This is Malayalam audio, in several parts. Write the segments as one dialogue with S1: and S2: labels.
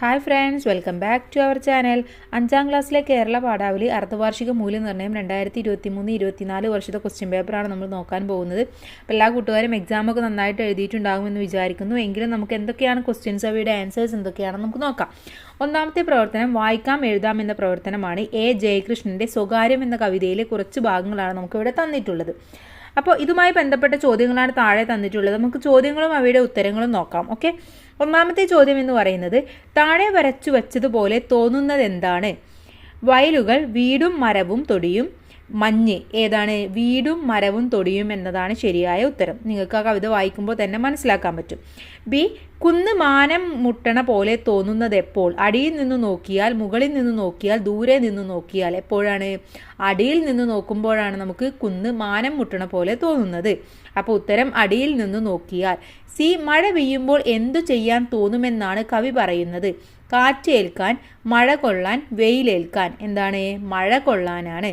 S1: Hi friends, welcome back to our channel. 5ാം ക്ലാസ്സിലെ കേരള പാഠാവലി അർദ്ധവാർഷിക മൂല്യനിർണ്ണയം 2023-24 വർഷത്തെ ക്വസ്റ്റ്യൻ പേപ്പറാണ് നമ്മൾ നോക്കാൻ പോകുന്നത്. അപ്പോൾ എല്ലാ കൂട്ടുകാരും എക്സാമൊക്കെ നന്നായിട്ട് എഴുതിയിട്ടുണ്ടാകുമെന്ന് വിചാരിക്കുന്നു. എങ്കിലും നമുക്ക് എന്തൊക്കെയാണ് ക്വസ്റ്റ്യൻസ്, അവയുടെ ആൻസേഴ്സ് എന്തൊക്കെയാണെന്ന് നമുക്ക് നോക്കാം. ഒന്നാമത്തെ പ്രവർത്തനം വായിക്കാം എഴുതാം എന്ന പ്രവർത്തനമാണ്. എ ജയകൃഷ്ണൻ്റെ സ്വകാര്യം എന്ന കവിതയിലെ കുറച്ച് ഭാഗങ്ങളാണ് നമുക്കിവിടെ തന്നിട്ടുള്ളത്. അപ്പോൾ ഇതുമായി ബന്ധപ്പെട്ട ചോദ്യങ്ങളാണ് താഴെ തന്നിട്ടുള്ളത്. നമുക്ക് ചോദ്യങ്ങളും അവയുടെ ഉത്തരങ്ങളും നോക്കാം. ഓക്കെ, ഒന്നാമത്തെ ചോദ്യം എന്ന് പറയുന്നത്, താഴെ വരച്ചു വച്ചതുപോലെ തോന്നുന്നത് എന്താണ്? വയലുകൾ വീടും മരവും തൊടിയും. മഞ്ഞ് ഏതാണ്? വീടും മരവും തൊടിയും എന്നതാണ് ശരിയായ ഉത്തരം. നിങ്ങൾക്ക് ആ കവിത വായിക്കുമ്പോൾ തന്നെ മനസ്സിലാക്കാൻ പറ്റും. ബി, കുന്ന് മാനം മുട്ടണ പോലെ തോന്നുന്നത് എപ്പോൾ? അടിയിൽ നിന്ന് നോക്കിയാൽ, മുകളിൽ നിന്ന് നോക്കിയാൽ, ദൂരെ നിന്ന് നോക്കിയാൽ. എപ്പോഴാണ്? അടിയിൽ നിന്ന് നോക്കുമ്പോഴാണ് നമുക്ക് കുന്ന് മാനം മുട്ടണ പോലെ തോന്നുന്നത്. അപ്പോൾ ഉത്തരം അടിയിൽ നിന്ന് നോക്കിയാൽ. സി, മഴ പെയ്യുമ്പോൾ എന്തു ചെയ്യാൻ തോന്നുമെന്നാണ് കവി പറയുന്നത്? കാറ്റേൽക്കാൻ, മഴ കൊള്ളാൻ, വെയിലേൽക്കാൻ. എന്താണ്? മഴ കൊള്ളാനാണ്.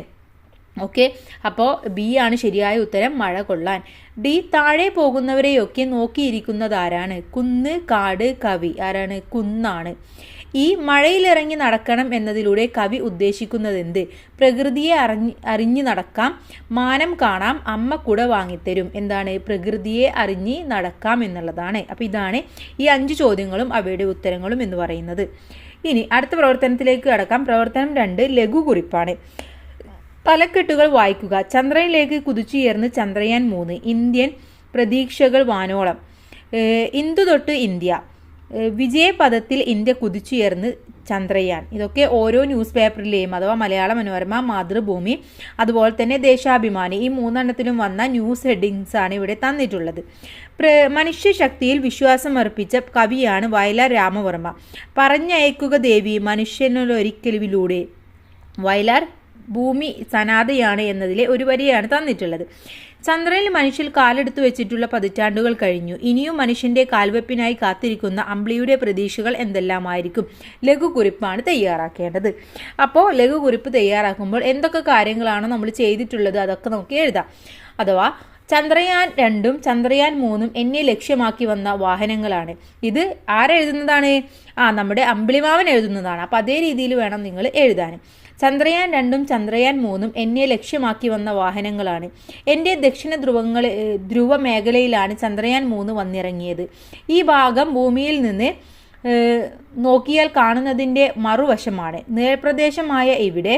S1: ഓക്കെ, അപ്പോൾ ബി ആണ് ശരിയായ ഉത്തരം, മഴ കൊള്ളാൻ. ഡി, താഴെ പോകുന്നവരെയൊക്കെ നോക്കിയിരിക്കുന്നത് ആരാണ്? കുന്ന്, കാട്, കവി. ആരാണ്? കുന്നാണ്. ഈ മഴയിലിറങ്ങി നടക്കണം എന്നതിലൂടെ കവി ഉദ്ദേശിക്കുന്നത് എന്ത്? പ്രകൃതിയെ അറിഞ്ഞു നടക്കാം, മാനം കാണാം, അമ്മ കുട വാങ്ങിത്തരും. എന്താണ്? പ്രകൃതിയെ അറിഞ്ഞ് നടക്കാം എന്നുള്ളതാണ്. അപ്പോൾ ഇതാണ് ഈ 5 ചോദ്യങ്ങളും അവയുടെ ഉത്തരങ്ങളും എന്ന് പറയുന്നത്. ഇനി അടുത്ത പ്രവർത്തനത്തിലേക്ക് കടക്കാം. പ്രവർത്തനം 2 ലഘുകുറിപ്പാണ്. തലക്കെട്ടുകൾ വായിക്കുക. ചന്ദ്രനിലേക്ക് കുതിച്ചുയർന്ന് ചന്ദ്രയാൻ 3. ഇന്ത്യൻ പ്രതീക്ഷകൾ വാനോളം. ഇന്ദു തൊട്ട് ഇന്ത്യ. വിജയപഥത്തിൽ ഇന്ത്യ കുതിച്ചുയർന്ന് ചന്ദ്രയാൻ. ഇതൊക്കെ ഓരോ ന്യൂസ് പേപ്പറിലെയും അഥവാ മലയാള മനോരമ, മാതൃഭൂമി, അതുപോലെ തന്നെ ദേശാഭിമാനി, ഈ 3 വന്ന ന്യൂസ് ഹെഡിങ്സ് ആണ് ഇവിടെ തന്നിട്ടുള്ളത്. മനുഷ്യശക്തിയിൽ വിശ്വാസം അർപ്പിച്ച കവിയാണ് വയലാർ രാമവർമ്മ. പറഞ്ഞയക്കുക ദേവി മനുഷ്യനൊരിക്കലിലൂടെ. വയലാർ ഭൂമി സനാതയാണ് എന്നതിലെ ഒരു വരിയാണ് തന്നിട്ടുള്ളത്. ചന്ദ്രനിൽ മനുഷ്യർ കാലെടുത്തു വെച്ചിട്ടുള്ള പതിറ്റാണ്ടുകൾ കഴിഞ്ഞു. ഇനിയും മനുഷ്യന്റെ കാൽവെപ്പിനായി കാത്തിരിക്കുന്ന അമ്പിളിയുടെ പ്രതീക്ഷകൾ എന്തെല്ലാമായിരിക്കും? ലഘുകുറിപ്പാണ് തയ്യാറാക്കേണ്ടത്. അപ്പോൾ ലഘുകുറിപ്പ് തയ്യാറാക്കുമ്പോൾ എന്തൊക്കെ കാര്യങ്ങളാണോ നമ്മൾ ചെയ്തിട്ടുള്ളത് അതൊക്കെ നമുക്ക് എഴുതാം. അഥവാ ചന്ദ്രയാൻ 2 ചന്ദ്രയാൻ 3 എന്നെ ലക്ഷ്യമാക്കി വന്ന വാഹനങ്ങളാണ്. ഇത് ആരെഴുതുന്നതാണ്? നമ്മുടെ അമ്പിളിമാവൻ എഴുതുന്നതാണ്. അപ്പം അതേ രീതിയിൽ വേണം നിങ്ങൾ എഴുതാൻ. ചന്ദ്രയാൻ 2 ചന്ദ്രയാൻ 3 എന്നെ ലക്ഷ്യമാക്കി വന്ന വാഹനങ്ങളാണ്. എൻ്റെ ദക്ഷിണ ധ്രുവ മേഖലയിലാണ് ചന്ദ്രയാൻ 3 വന്നിറങ്ങിയത്. ഈ ഭാഗം ഭൂമിയിൽ നിന്ന് നോക്കിയാൽ കാണുന്നതിൻ്റെ മറുവശമാണ്. നേർപ്രദേശമായ ഇവിടെ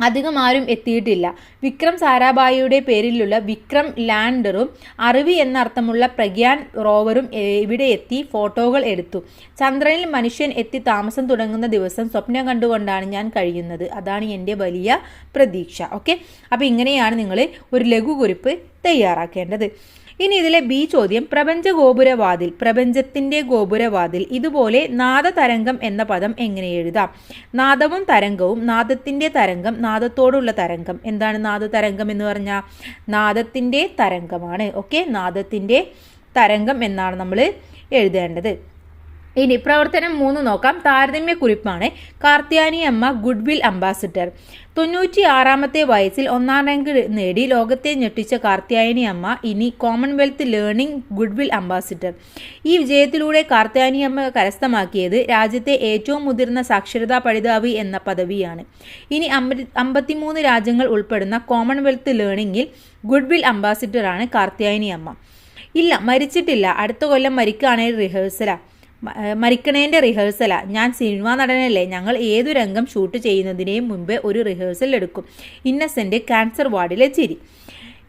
S1: അധികം ആരും എത്തിയിട്ടില്ല. വിക്രം സാരാഭായിയുടെ പേരിലുള്ള വിക്രം ലാൻഡറും അറിവ് എന്നർത്ഥമുള്ള പ്രഗ്യാൻ റോവറും ഇവിടെ എത്തി ഫോട്ടോകൾ എടുത്തു. ചന്ദ്രനിൽ മനുഷ്യൻ എത്തി താമസം തുടങ്ങുന്ന ദിവസം സ്വപ്നം കണ്ടുകൊണ്ടാണ് ഞാൻ കഴിയുന്നത്. അതാണ് എൻ്റെ വലിയ പ്രതീക്ഷ. ഓക്കെ, അപ്പോൾ ഇങ്ങനെയാണ് നിങ്ങൾ ഒരു ലഘുകുറിപ്പ് തയ്യാറാക്കേണ്ടത്. ഇനി ഇതിലെ ബി ചോദ്യം, പ്രപഞ്ചഗോപുരവാതിൽ, പ്രപഞ്ചത്തിൻ്റെ ഗോപുരവാതിൽ. ഇതുപോലെ നാദതരംഗം എന്ന പദം എങ്ങനെ എഴുതാം? നാദവും തരംഗവും. നാദത്തിൻ്റെ തരംഗം, നാദത്തോടുള്ള തരംഗം. എന്താണ് നാദതരംഗം എന്ന് പറഞ്ഞാൽ? നാദത്തിൻ്റെ തരംഗമാണ്. ഓക്കെ, നാദത്തിൻ്റെ തരംഗം എന്നാണ് നമ്മൾ എഴുതേണ്ടത്. ഇനി പ്രവർത്തനം 3 നോക്കാം. താരതമ്യക്കുറിപ്പാണ്. കാർത്യായനി അമ്മ ഗുഡ്വിൽ അംബാസിഡർ. 96ാമത്തെ വയസ്സിൽ 1ാം റാങ്ക് നേടി ലോകത്തെ ഞെട്ടിച്ച കാർത്യായനി അമ്മ ഇനി കോമൺവെൽത്ത് ലേണിംഗ് ഗുഡ്വിൽ അംബാസിഡർ. ഈ വിജയത്തിലൂടെ കാർത്യായനി അമ്മ കരസ്ഥമാക്കിയത് രാജ്യത്തെ ഏറ്റവും മുതിർന്ന സാക്ഷരതാ പഠിതാവ് എന്ന പദവിയാണ്. ഇനി 53 രാജ്യങ്ങൾ ഉൾപ്പെടുന്ന കോമൺവെൽത്ത് ലേണിംഗിൽ ഗുഡ്വിൽ അംബാസിഡറാണ് കാർത്യായനി അമ്മ. ഇല്ല, മരിച്ചിട്ടില്ല. അടുത്ത കൊല്ലം മരിക്കണേൻ്റെ റിഹേഴ്സലാ. ഞാൻ സിനിമാ നടനല്ലേ, ഞങ്ങൾ ഏതു രംഗം ഷൂട്ട് ചെയ്യുന്നതിനേയും മുമ്പേ ഒരു റിഹേഴ്സൽ എടുക്കും. ഇന്നസെൻ്റ് ക്യാൻസർ വാർഡിലെ ചിരി.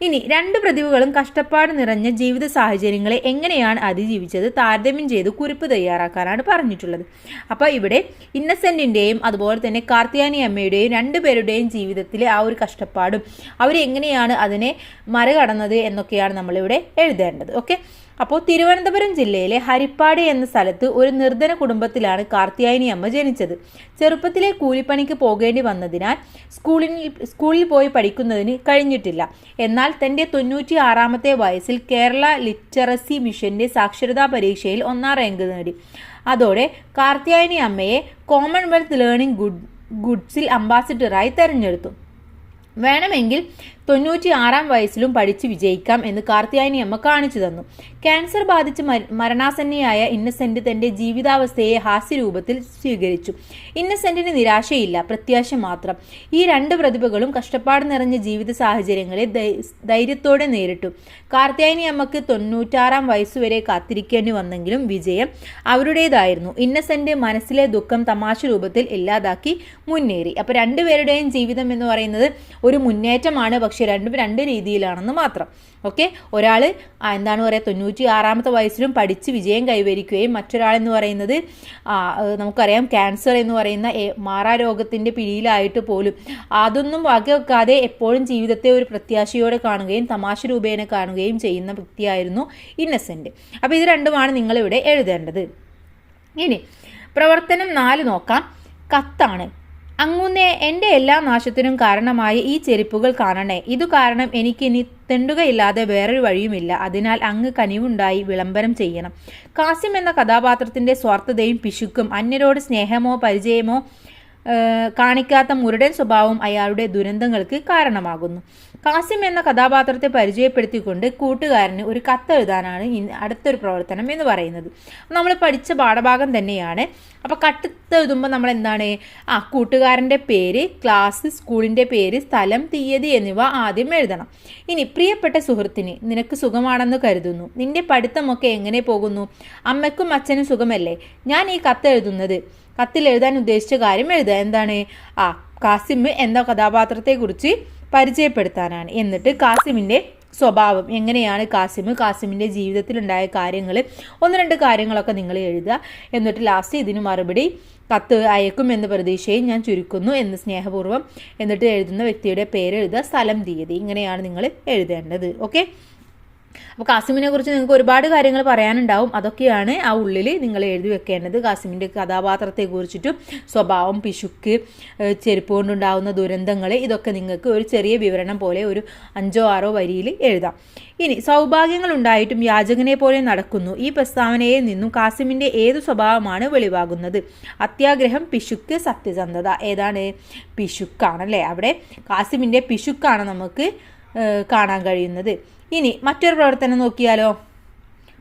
S1: ഇനി 2 പ്രതിഭകളും കഷ്ടപ്പാട് നിറഞ്ഞ ജീവിത സാഹചര്യങ്ങളെ എങ്ങനെയാണ് അതിജീവിച്ചത് താരതമ്യം ചെയ്ത് കുറിപ്പ് തയ്യാറാക്കാനാണ് പറഞ്ഞിട്ടുള്ളത്. അപ്പോൾ ഇവിടെ ഇന്നസെൻറ്റിൻ്റെയും അതുപോലെ തന്നെ കാർത്യായനി അമ്മയുടെയും 2 പേരുടെയും ജീവിതത്തിലെ ആ ഒരു കഷ്ടപ്പാടും അവരെങ്ങനെയാണ് അതിനെ മറികടന്നത് എന്നൊക്കെയാണ് നമ്മളിവിടെ എഴുതേണ്ടത്. ഓക്കെ, അപ്പോൾ തിരുവനന്തപുരം ജില്ലയിലെ ഹരിപ്പാട് എന്ന സ്ഥലത്ത് ഒരു നിർധന കുടുംബത്തിലാണ് കാർത്യായനി അമ്മ ജനിച്ചത്. ചെറുപ്പത്തിലെ കൂലിപ്പണിക്ക് പോകേണ്ടി വന്നതിനാൽ സ്കൂളിൽ പോയി പഠിക്കുന്നതിന് കഴിഞ്ഞിട്ടില്ല. എന്നാൽ തൻ്റെ 96ാമത്തെ വയസ്സിൽ കേരള ലിറ്ററസി മിഷന്റെ സാക്ഷരതാ പരീക്ഷയിൽ 1ാം റാങ്ക് നേടി. അതോടെ കാർത്യായനി അമ്മയെ കോമൺവെൽത്ത് ലേണിംഗ് ഗുഡ്സിൽ അംബാസിഡറായി തെരഞ്ഞെടുത്തു. വേണമെങ്കിൽ 96-ാം വയസ്സിലും പഠിച്ച് വിജയിക്കാം എന്ന് കാർത്യായനി അമ്മ കാണിച്ചു തന്നു. ക്യാൻസർ ബാധിച്ച് മരണാസന്നയായ ഇന്നസെന്റ് തന്റെ ജീവിതാവസ്ഥയെ ഹാസ്യരൂപത്തിൽ സ്വീകരിച്ചു. ഇന്നസെന്റിന് നിരാശയില്ല, പ്രത്യാശ മാത്രം. ഈ രണ്ട് പ്രതിഭകളും കഷ്ടപ്പാട് നിറഞ്ഞ ജീവിത സാഹചര്യങ്ങളെ ധൈര്യത്തോടെ നേരിട്ടു. കാർത്യായനി അമ്മക്ക് 96-ാം വയസ്സുവരെ കാത്തിരിക്കേണ്ടി വന്നെങ്കിലും വിജയം അവരുടേതായിരുന്നു. ഇന്നസെന്റ് മനസ്സിലെ ദുഃഖം തമാശ രൂപത്തിൽ ഇല്ലാതാക്കി മുന്നേറി. അപ്പോൾ രണ്ടുപേരുടെയും ജീവിതം എന്ന് പറയുന്നത് ഒരു മുന്നേറ്റമാണ്, പക്ഷെ രണ്ടും രണ്ട് രീതിയിലാണെന്ന് മാത്രം. ഓക്കെ, ഒരാൾ എന്താണ് പറയുക 96-ാമത്തെ വയസ്സിലും പഠിച്ച് വിജയം കൈവരിക്കുകയും മറ്റൊരാളെന്ന് പറയുന്നത് നമുക്കറിയാം ക്യാൻസർ എന്ന് പറയുന്ന മാറാരോഗത്തിൻ്റെ പിടിയിലായിട്ട് പോലും അതൊന്നും വകവെക്കാതെ എപ്പോഴും ജീവിതത്തെ ഒരു പ്രത്യാശയോടെ കാണുകയും തമാശ രൂപേണ കാണുകയും ചെയ്യുന്ന വ്യക്തിയായിരുന്നു ഇന്നസെന്റ്. അപ്പോൾ ഇത് രണ്ടുമാണ് നിങ്ങളിവിടെ എഴുതേണ്ടത്. ഇനി പ്രവർത്തനം 4 നോക്കാം. കത്താണ്. അങ്ങുന്നേ, എൻ്റെ എല്ലാ നാശത്തിനും കാരണമായ ഈ ചെരുപ്പുകൾ കാണണേ. ഇതു കാരണം എനിക്കിനി തെണ്ടുകയില്ലാതെ വേറൊരു വഴിയുമില്ല. അതിനാൽ അങ്ങ് കനിവുണ്ടായി വിളംബരം ചെയ്യണം. കാസിം എന്ന കഥാപാത്രത്തിൻ്റെ സ്വാർത്ഥതയും പിശുക്കും അന്യരോട് സ്നേഹമോ പരിചയമോ കാണിക്കാത്ത മുരടൻ സ്വഭാവം അയാളുടെ ദുരന്തങ്ങൾക്ക് കാരണമാകുന്നു. കാസിം എന്ന കഥാപാത്രത്തെ പരിചയപ്പെടുത്തിക്കൊണ്ട് കൂട്ടുകാരന് ഒരു കത്തെഴുതാനാണ് അടുത്തൊരു പ്രവർത്തനം എന്ന് പറയുന്നത്. നമ്മൾ പഠിച്ച പാഠഭാഗം തന്നെയാണ്. അപ്പോൾ കത്തെഴുതുമ്പോൾ നമ്മൾ എന്താണ് കൂട്ടുകാരൻ്റെ പേര്, ക്ലാസ്, സ്കൂളിൻ്റെ പേര്, സ്ഥലം, തീയതി എന്നിവ ആദ്യം എഴുതണം. ഇനി പ്രിയപ്പെട്ട സുഹൃത്തിന്, നിനക്ക് സുഖമാണെന്ന് കരുതുന്നു. നിന്റെ പഠിത്തമൊക്കെ എങ്ങനെ പോകുന്നു? അമ്മയ്ക്കും അച്ഛനും സുഖമല്ലേ? ഞാൻ ഈ കത്തെഴുതുന്നത് കത്തിൽ എഴുതാൻ ഉദ്ദേശിച്ച കാര്യം എഴുതുക. എന്താണ് കാസിം എന്ന കഥാപാത്രത്തെക്കുറിച്ച് പരിചയപ്പെടുത്താനാണ്. എന്നിട്ട് കാസിമിൻ്റെ സ്വഭാവം എങ്ങനെയാണ്, കാസിമിൻ്റെ ജീവിതത്തിലുണ്ടായ കാര്യങ്ങൾ 1-2 കാര്യങ്ങളൊക്കെ നിങ്ങൾ എഴുതുക. എന്നിട്ട് ലാസ്റ്റ് ഇതിന് മറുപടി കത്ത് അയക്കും എന്ന പ്രതീക്ഷയും ഞാൻ ചുരുക്കുന്നു എന്ന് സ്നേഹപൂർവ്വം എന്നിട്ട് എഴുതുന്ന വ്യക്തിയുടെ പേര് എഴുതുക, സ്ഥലം, തീയതി. ഇങ്ങനെയാണ് നിങ്ങൾ എഴുതേണ്ടത്. ഓക്കെ, അപ്പോൾ കാസിമിനെ കുറിച്ച് നിങ്ങൾക്ക് ഒരുപാട് കാര്യങ്ങൾ പറയാനുണ്ടാവും. അതൊക്കെയാണ് ആ ഉള്ളിൽ നിങ്ങൾ എഴുതി വെക്കേണ്ടത്. കാസിമിൻ്റെ കഥാപാത്രത്തെ കുറിച്ചിട്ടും സ്വഭാവം, പിശുക്ക്, ചെരുപ്പ് കൊണ്ടുണ്ടാകുന്ന ദുരന്തങ്ങൾ, ഇതൊക്കെ നിങ്ങൾക്ക് ഒരു ചെറിയ വിവരണം പോലെ ഒരു 5-6 വരിയിൽ എഴുതാം. ഇനി സൗഭാഗ്യങ്ങൾ ഉണ്ടായിട്ടും യാചകനെ പോലെ നടക്കുന്നു. ഈ പ്രസ്താവനയിൽ നിന്നും കാസിമിൻ്റെ ഏതു സ്വഭാവമാണ് വെളിവാകുന്നത്? അത്യാഗ്രഹം, പിശുക്ക്, സത്യസന്ധത. ഏതാണ്? പിശുക്കാണല്ലേ. അവിടെ കാസിമിൻ്റെ പിശുക്കാണ് നമുക്ക് കാണാൻ കഴിയുന്നത്. ഇനി മറ്റൊരു പ്രവർത്തനം നോക്കിയാലോ.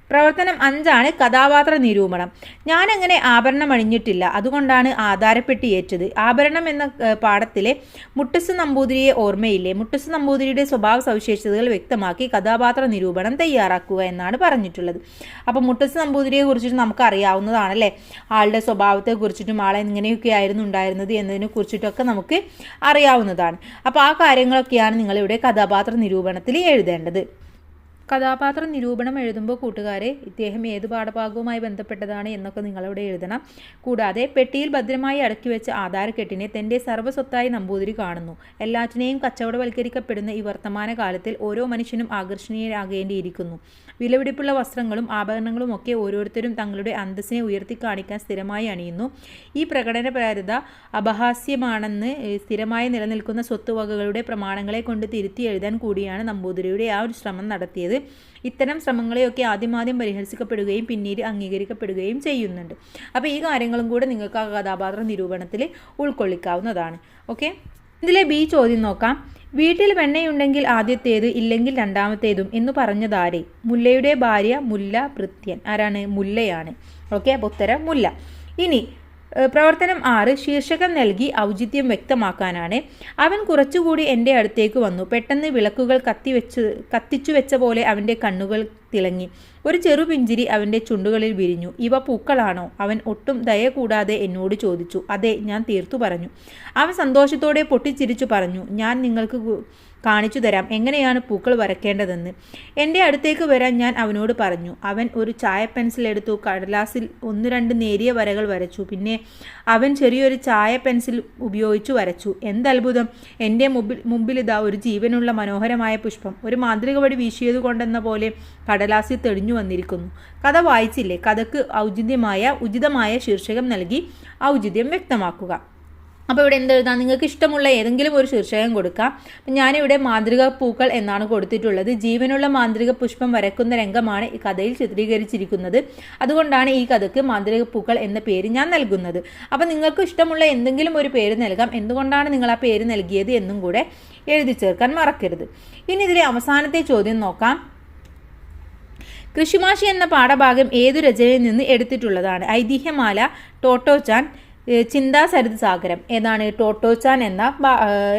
S1: പ്രവർത്തനം 5 കഥാപാത്ര നിരൂപണം. ഞാനങ്ങനെ ആഭരണം അണിഞ്ഞിട്ടില്ല, അതുകൊണ്ടാണ് ആധാരപ്പെട്ടി ഏറ്റത്. ആഭരണം എന്ന പാഠത്തിലെ മുട്ടസ് നമ്പൂതിരിയെ ഓർമ്മയില്ലേ? മുട്ടസ് നമ്പൂതിരിയുടെ സ്വഭാവ സവിശേഷതകൾ വ്യക്തമാക്കി കഥാപാത്ര നിരൂപണം തയ്യാറാക്കുക എന്നാണ് പറഞ്ഞിട്ടുള്ളത്. അപ്പോൾ മുട്ടസ് നമ്പൂതിരിയെ കുറിച്ചിട്ട് നമുക്ക് അറിയാവുന്നതാണല്ലേ. ആളുടെ സ്വഭാവത്തെ കുറിച്ചിട്ടും ആളെ ഇങ്ങനെയൊക്കെ ആയിരുന്നു ഉണ്ടായിരുന്നത് എന്നതിനെ കുറിച്ചിട്ടൊക്കെ നമുക്ക് അറിയാവുന്നതാണ്. അപ്പോൾ ആ കാര്യങ്ങളൊക്കെയാണ് നിങ്ങളിവിടെ കഥാപാത്ര നിരൂപണത്തിൽ എഴുതേണ്ടത്. കഥാപാത്ര നിരൂപണം എഴുതുമ്പോൾ കൂട്ടുകാരെ ഇദ്ദേഹം ഏത് പാഠഭാഗവുമായി ബന്ധപ്പെട്ടതാണ് എന്നൊക്കെ നിങ്ങളവിടെ എഴുതണം. കൂടാതെ പെട്ടിയിൽ ഭദ്രമായി അടക്കി വെച്ച ആധാരക്കെട്ടിനെ തൻ്റെ സർവ്വസ്വത്തായി നമ്പൂതിരി കാണുന്നു. എല്ലാറ്റിനെയും കച്ചവടവൽക്കരിക്കപ്പെടുന്ന ഈ വർത്തമാന കാലത്തിൽ ഓരോ മനുഷ്യനും ആകർഷണീയരാകേണ്ടിയിരിക്കുന്നു. വിലപിടിപ്പുള്ള വസ്ത്രങ്ങളും ആഭരണങ്ങളും ഒക്കെ ഓരോരുത്തരും തങ്ങളുടെ അന്തസ്സിനെ ഉയർത്തി കാണിക്കാൻ സ്ഥിരമായി അണിയുന്നു. ഈ പ്രകടനപരത അപഹാസ്യമാണെന്ന് സ്ഥിരമായി നിലനിൽക്കുന്ന സ്വത്തുവകകളുടെ പ്രമാണങ്ങളെ കൊണ്ട് തിരുത്തി എഴുതാൻ കൂടിയാണ് നമ്പൂതിരിയുടെ ആ ഒരു ശ്രമം നടത്തിയത്. ഇത്തരം ശ്രമങ്ങളെയൊക്കെ ആദ്യം പരിഹസിക്കപ്പെടുകയും പിന്നീട് അംഗീകരിക്കപ്പെടുകയും ചെയ്യുന്നുണ്ട്. അപ്പോൾ ഈ കാര്യങ്ങളും കൂടെ നിങ്ങൾക്ക് ആ കഥാപാത്ര നിരൂപണത്തിൽ ഉൾക്കൊള്ളിക്കാവുന്നതാണ്. ഓക്കെ, ഇതിലെ ബി ചോദ്യം നോക്കാം. വീട്ടിൽ വെണ്ണയുണ്ടെങ്കിൽ ആദ്യത്തേത്, ഇല്ലെങ്കിൽ രണ്ടാമത്തേതും എന്ന് പറഞ്ഞതാരെ? മുല്ലയുടെ ഭാര്യ മുല്ല ഭൃത്യൻ. ആരാണ്? മുല്ലയാണ്. ഓക്കെ, അപ്പോൾ ഉത്തരം മുല്ല. ഇനി പ്രവർത്തനം 6 ശീർഷകം നൽകി ഔചിത്യം വ്യക്തമാക്കാനാണ്. അവൻ കുറച്ചുകൂടി എൻ്റെ അടുത്തേക്ക് വന്നു. പെട്ടെന്ന് വിളക്കുകൾ കത്തിച്ചു വെച്ച പോലെ അവൻ്റെ കണ്ണുകൾ തിളങ്ങി. ഒരു ചെറുപിഞ്ചിരി അവൻ്റെ ചുണ്ടുകളിൽ വിരിഞ്ഞു. ഇവ പൂക്കളാണോ? അവൻ ഒട്ടും ദയ കൂടാതെ എന്നോട് ചോദിച്ചു. അതെ, ഞാൻ തീർത്തു പറഞ്ഞു. അവൻ സന്തോഷത്തോടെ പൊട്ടിച്ചിരിച്ചു പറഞ്ഞു, ഞാൻ നിങ്ങൾക്ക് കാണിച്ചു തരാം എങ്ങനെയാണ് പൂക്കൾ വരയ്ക്കേണ്ടതെന്ന്. എൻ്റെ അടുത്തേക്ക് വരാൻ ഞാൻ അവനോട് പറഞ്ഞു. അവൻ ഒരു ചായ പെൻസിൽ എടുത്തു, കടലാസിൽ 1-2 നേരിയ വരകൾ വരച്ചു. പിന്നെ അവൻ ചെറിയൊരു ചായ പെൻസിൽ ഉപയോഗിച്ചു വരച്ചു. എന്തത്ഭുതം! എൻ്റെ മുമ്പിലിതാ ഒരു ജീവനുള്ള മനോഹരമായ പുഷ്പം ഒരു മാന്ത്രിക വടി വീശിയത് കൊണ്ടെന്ന പോലെ കടലാസിൽ തെളിഞ്ഞു വന്നിരിക്കുന്നു. കഥ വായിച്ചില്ലേ? കഥക്ക് ഉചിതമായ ശീർഷകം നൽകി ഔചിത്യം വ്യക്തമാക്കുക. അപ്പോൾ ഇവിടെ എന്തെഴുതാം, നിങ്ങൾക്ക് ഇഷ്ടമുള്ള ഏതെങ്കിലും ഒരു ശീർഷകം കൊടുക്കാം. അപ്പം ഞാനിവിടെ മാന്ത്രിക പൂക്കൾ എന്നാണ് കൊടുത്തിട്ടുള്ളത്. ജീവനുള്ള മാന്ത്രിക പുഷ്പം വരക്കുന്ന രംഗമാണ് ഈ കഥയിൽ ചിത്രീകരിച്ചിരിക്കുന്നത്. അതുകൊണ്ടാണ് ഈ കഥയ്ക്ക് മാന്ത്രിക പൂക്കൾ എന്ന പേര് ഞാൻ നൽകുന്നത്. അപ്പം നിങ്ങൾക്ക് ഇഷ്ടമുള്ള എന്തെങ്കിലും ഒരു പേര് നൽകാം. എന്തുകൊണ്ടാണ് നിങ്ങൾ ആ പേര് നൽകിയത് എന്നും കൂടെ എഴുതി ചേർക്കാൻ മറക്കരുത്. ഇനി ഇതിലെ അവസാനത്തെ ചോദ്യം നോക്കാം. കൃഷിമാഷി എന്ന പാഠഭാഗം ഏതു രചനയിൽ നിന്ന് എടുത്തിട്ടുള്ളതാണ്? ഐതിഹ്യമാല, ടോട്ടോച്ചാൻ, ചിന്താസരിത് സാഗരം. ഏതാണ്? ടോട്ടോച്ചാൻ എന്ന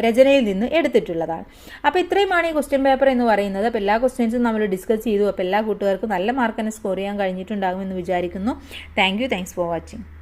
S1: രചനയിൽ നിന്ന് എടുത്തിട്ടുള്ളതാണ്. അപ്പോൾ ഇത്രയുമാണ് ഈ ക്വസ്റ്റ്യൻ പേപ്പർ എന്ന് പറയുന്നത്. അപ്പോൾ എല്ലാ ക്വസ്റ്റ്യൻസും നമ്മൾ ഡിസ്കസ് ചെയ്തു. അപ്പോൾ എല്ലാ കൂട്ടുകാർക്കും നല്ല മാർക്ക് തന്നെ സ്കോർ ചെയ്യാൻ കഴിഞ്ഞിട്ടുണ്ടാകുമെന്ന് വിചാരിക്കുന്നു. Thanks for watching.